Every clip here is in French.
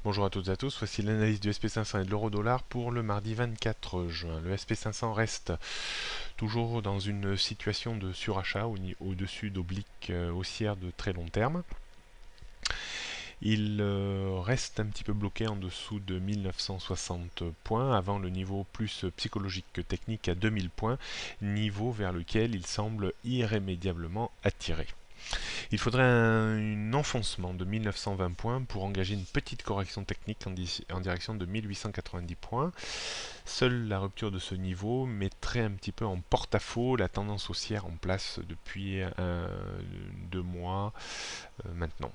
Bonjour à toutes et à tous, voici l'analyse du SP500 et de l'euro-dollar pour le mardi 24 juin. Le SP500 reste toujours dans une situation de surachat au-dessus d'obliques haussières de très long terme. Il reste un petit peu bloqué en dessous de 1960 points, avant le niveau plus psychologique que technique à 2000 points, niveau vers lequel il semble irrémédiablement attirer. Il faudrait un enfoncement de 1920 points pour engager une petite correction technique en direction de 1890 points. Seule la rupture de ce niveau mettrait un petit peu en porte-à-faux la tendance haussière en place depuis 2 mois maintenant.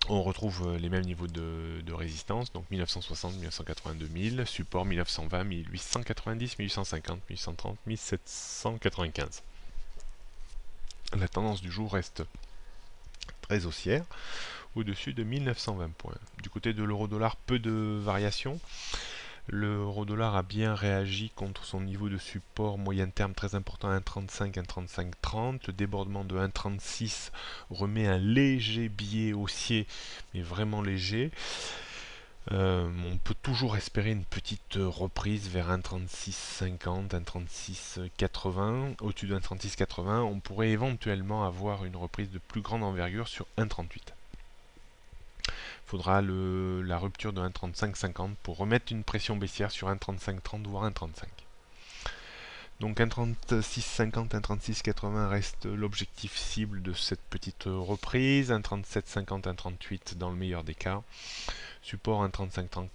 On retrouve les mêmes niveaux de résistance, donc 1960, 1980, 2000, support 1920, 1890, 1850, 1830, 1795. La tendance du jour reste très haussière, au-dessus de 1920 points. Du côté de l'euro-dollar, peu de variations. L'euro-dollar a bien réagi contre son niveau de support moyen terme très important à 1,35, 1,3530. Le débordement de 1,36 remet un léger biais haussier, mais vraiment léger. On peut toujours espérer une petite reprise vers 1,3650, 1,3680. Au-dessus de 1,3680, on pourrait éventuellement avoir une reprise de plus grande envergure sur 1,38. Faudra la rupture de 1,3550 pour remettre une pression baissière sur 1,3530 voire 1,35. Donc 1,3650, 1,3680 reste l'objectif cible de cette petite reprise. 1,3750, 1,38 dans le meilleur des cas. Support 1,3530,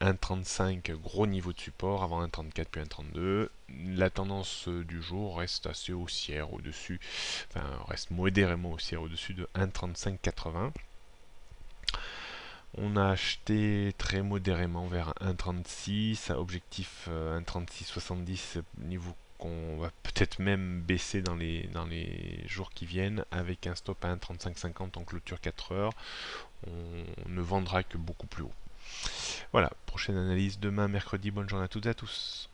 1,35 gros niveau de support avant 1,34 puis 1,32. La tendance du jour reste assez haussière au-dessus, enfin reste modérément haussière au-dessus de 1,3580. On a acheté très modérément vers 1,36, objectif 1,3670, niveau qu'on va peut-être même baisser dans les jours qui viennent, avec un stop à 1,3550 en clôture 4 heures. On ne vendra que beaucoup plus haut. Voilà, prochaine analyse demain mercredi, bonne journée à toutes et à tous.